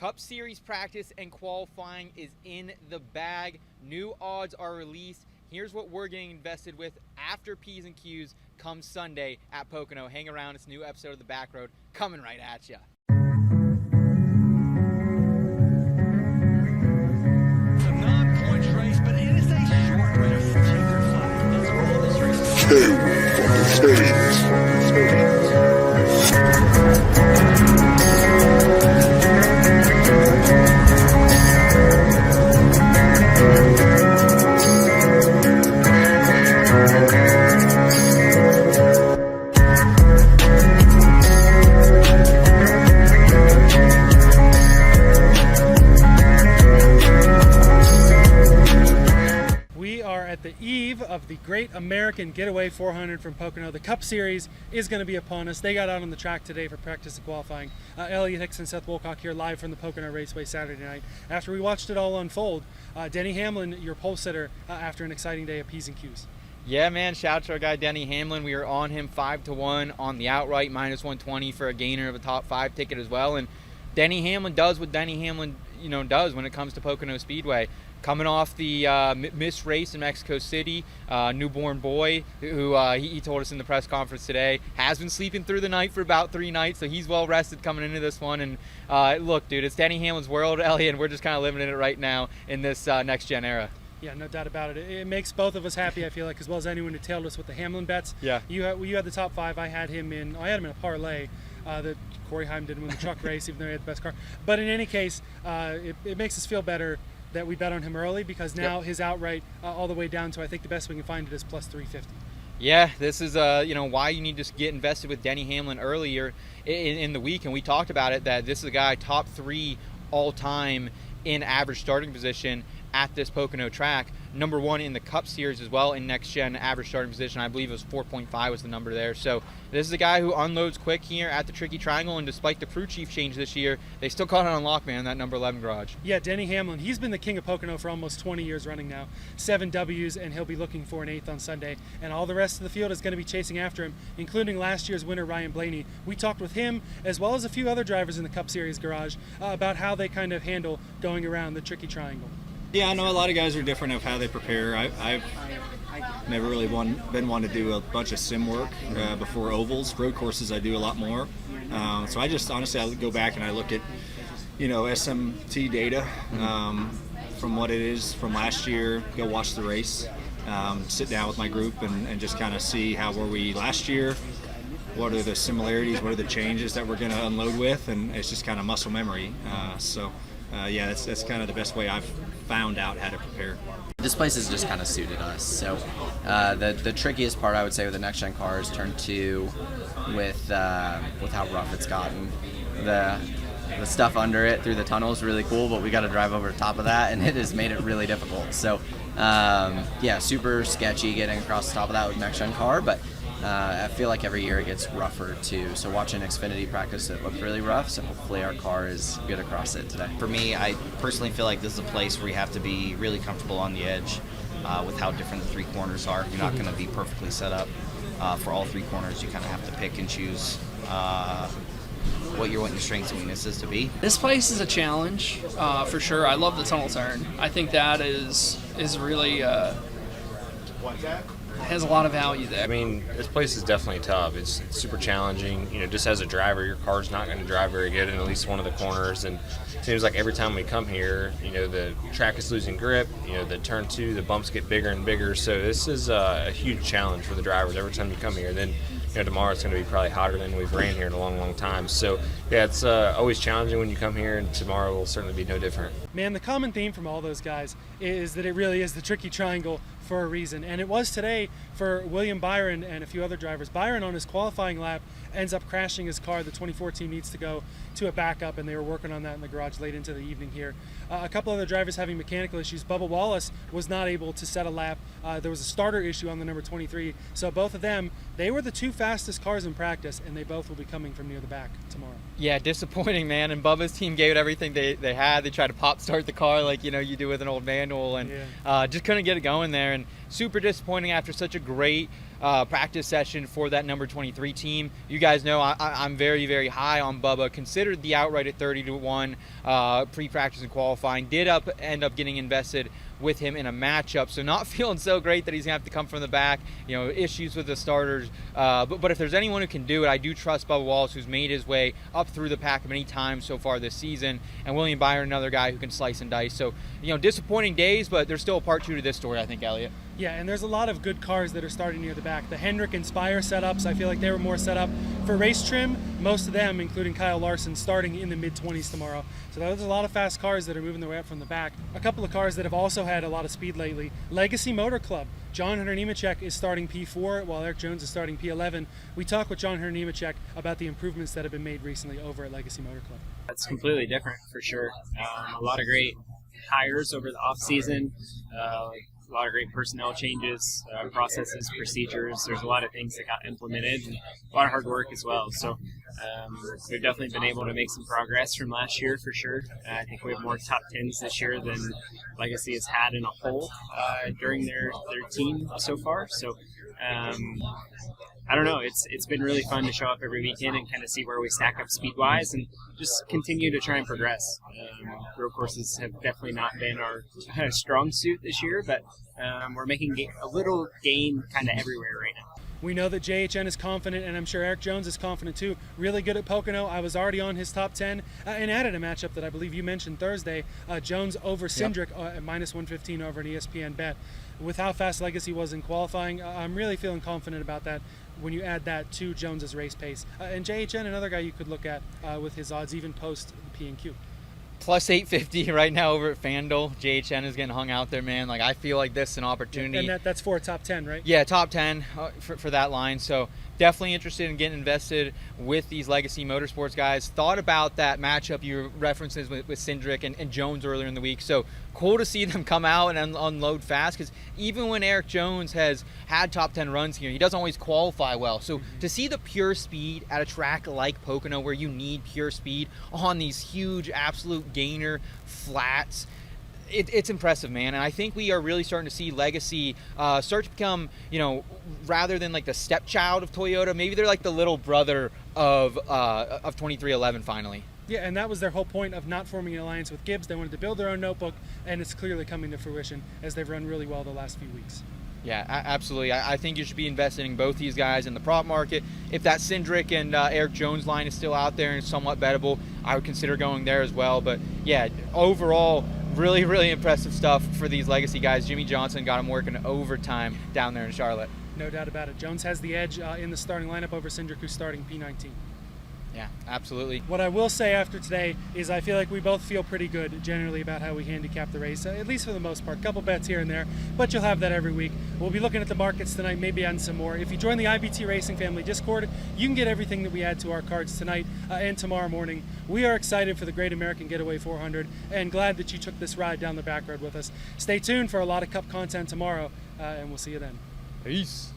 Cup Series practice and qualifying is in the bag. New odds are released. Here's what we're getting invested with after P's and Q's come Sunday at Pocono. Hang around. It's a new episode of The Back Road coming right at you. It's a non-points race, but it is a short race. Checker flag. That's all this race the eve of the Great American Getaway 400 from Pocono. The Cup Series is going to be upon us. They got out on the track today for practice and qualifying. Elliot Hicks and Seth Woolcock here live from the Pocono Raceway Saturday night. After we watched it all unfold, Denny Hamlin, your pole sitter, after an exciting day of P's and Q's. Yeah, man, shout out to our guy Denny Hamlin. We were on him 5-1 on the outright, -120 for a gainer of a top 5 ticket as well. And Denny Hamlin does what Denny Hamlin, does when it comes to Pocono Speedway. Coming off the missed race in Mexico City, newborn boy who he told us in the press conference today has been sleeping through the night for about 3 nights, so he's well rested coming into this one. And look, dude, it's Denny Hamlin's world, Elliot, and we're just kind of living in it right now in this next gen era. Yeah, no doubt about it. It makes both of us happy, I feel like, as well as anyone who tailed us with the Hamlin bets. Yeah. You had the top 5. I had him in a parlay. That Corey Heim didn't win the truck race, even though he had the best car. But in any case, it makes us feel better that we bet on him early, because now his outright all the way down to, I think the best we can find it is plus 350. Yeah, this is why you need to get invested with Denny Hamlin earlier in the week, and we talked about it, that this is a guy top 3 all time in average starting position at this Pocono track. Number 1 in the Cup Series as well in next gen average starting position. I believe it was 4.5 was the number there. So this is a guy who unloads quick here at the Tricky Triangle, and despite the crew chief change this year, they still caught it on lock, man, in that number 11 garage. Yeah, Denny Hamlin, he's been the king of Pocono for almost 20 years running now. 7 W's, and he'll be looking for an 8th on Sunday. And all the rest of the field is going to be chasing after him, including last year's winner, Ryan Blaney. We talked with him, as well as a few other drivers in the Cup Series garage, about how they kind of handle going around the Tricky Triangle. Yeah, I know a lot of guys are different of how they prepare. I've never really been one to do a bunch of sim work before ovals. Road courses I do a lot more. So I just honestly I go back and I look at SMT data from what it is from last year. Go watch the race, sit down with my group and just kind of see how were we last year. What are the similarities? What are the changes that we're going to unload with? And it's just kind of muscle memory. Yeah, that's kind of the best way I've found out how to prepare. This place has just kind of suited us. So the trickiest part, I would say, with the next gen car is turn 2 with how rough it's gotten. The stuff under it through the tunnel is really cool, but we got to drive over the top of that, and it has made it really difficult. So yeah, super sketchy getting across the top of that with next gen car, but I feel like every year it gets rougher too. So watching Xfinity practice, it looked really rough. So hopefully our car is good across it today. For me, I personally feel like this is a place where you have to be really comfortable on the edge with how different the 3 corners are. You're not going to be perfectly set up for all 3 corners. You kind of have to pick and choose what you want your strengths and weaknesses to be. This place is a challenge for sure. I love the tunnel turn. I think that is really has a lot of value there. I mean, this place is definitely tough. It's super challenging. Just as a driver, your car's not going to drive very good in at least one of the corners. And it seems like every time we come here, the track is losing grip. The turn 2, the bumps get bigger and bigger. So this is a huge challenge for the drivers every time you come here. Then tomorrow it's going to be probably hotter than we've ran here in a long, long time. So yeah, it's always challenging when you come here, and tomorrow will certainly be no different. Man, the common theme from all those guys is that it really is the Tricky Triangle for a reason. And it was today for William Byron and a few other drivers. Byron, on his qualifying lap, ends up crashing his car. The 2014 needs to go to a backup, and they were working on that in the garage late into the evening here. A couple other drivers having mechanical issues. Bubba Wallace was not able to set a lap. There was a starter issue on the number 23. So both of them, they were the 2 fastest cars in practice, and they both will be coming from near the back tomorrow. Yeah, disappointing, man. And Bubba's team gave it everything they had. They tried to pop start the car like you do with an old manual, and just couldn't get it going there. And super disappointing after such a great practice session for that number 23 team. You guys know I'm very, very high on Bubba. Considered the outright at 30-1 pre-practice and qualifying. Did end up getting invested with him in a matchup, so not feeling so great that he's gonna have to come from the back. Issues with the starters, but if there's anyone who can do it, I do trust Bubba Wallace, who's made his way up through the pack many times so far this season, and William Byron, another guy who can slice and dice. So disappointing days, but there's still a part 2 to this story, I think, Elliot. Yeah, and there's a lot of good cars that are starting near the back. The Hendrick and Spire setups, I feel like they were more set up for race trim. Most of them, including Kyle Larson, starting in the mid-20s tomorrow. So there's a lot of fast cars that are moving their way up from the back. A couple of cars that have also had a lot of speed lately. Legacy Motor Club. John Hunter Nemechek is starting P4, while Erik Jones is starting P11. We talked with John Hunter Nemechek about the improvements that have been made recently over at Legacy Motor Club. That's completely different, for sure. A lot of great hires over the off-season. A lot of great personnel changes, processes, procedures. There's a lot of things that got implemented, and a lot of hard work as well. So we've definitely been able to make some progress from last year, for sure. I think we have more top 10s this year than Legacy has had in a whole during their team so far. So I don't know. It's been really fun to show up every weekend and kind of see where we stack up speed-wise and just continue to try and progress. Road courses have definitely not been our strong suit this year, but we're making a little gain kind of everywhere right now. We know that JHN is confident, and I'm sure Erik Jones is confident too. Really good at Pocono. I was already on his top 10 and added a matchup that I believe you mentioned Thursday, Jones over Hendrick at -115 over an ESPN bet. With how fast Legacy was in qualifying, I'm really feeling confident about that when you add that to Jones's race pace. And JHN, another guy you could look at with his odds even post the P&Q. Plus 850 right now over at FanDuel. JHN is getting hung out there, man. I feel like this is an opportunity. And that's for a top 10, right? Yeah, top 10 for that line. So definitely interested in getting invested with these Legacy Motorsports guys. Thought about that matchup you references with Hendrick and Jones earlier in the week. So cool to see them come out and unload fast, because even when Erik Jones has had top 10 runs here, he doesn't always qualify well. So to see the pure speed at a track like Pocono, where you need pure speed on these huge absolute gainer flats, it's impressive, man. And I think we are really starting to see Legacy start to become, rather than like the stepchild of Toyota, maybe they're like the little brother of 2311 finally. Yeah, and that was their whole point of not forming an alliance with Gibbs. They wanted to build their own notebook, and it's clearly coming to fruition as they've run really well the last few weeks. Yeah, absolutely. I think you should be investing in both these guys in the prop market. If that Hendrick and Erik Jones line is still out there and somewhat bettable, I would consider going there as well. But yeah, overall, really, really impressive stuff for these Legacy guys. Jimmy Johnson got them working overtime down there in Charlotte. No doubt about it. Jones has the edge in the starting lineup over Hendrick, who's starting P19. Yeah, absolutely. What I will say after today is I feel like we both feel pretty good generally about how we handicap the race, at least for the most part. A couple bets here and there, but you'll have that every week. We'll be looking at the markets tonight, maybe on some more. If you join the IBT Racing Family Discord, you can get everything that we add to our cards tonight and tomorrow morning. We are excited for the Great American Getaway 400 and glad that you took this ride down the back road with us. Stay tuned for a lot of Cup content tomorrow, and we'll see you then. Peace.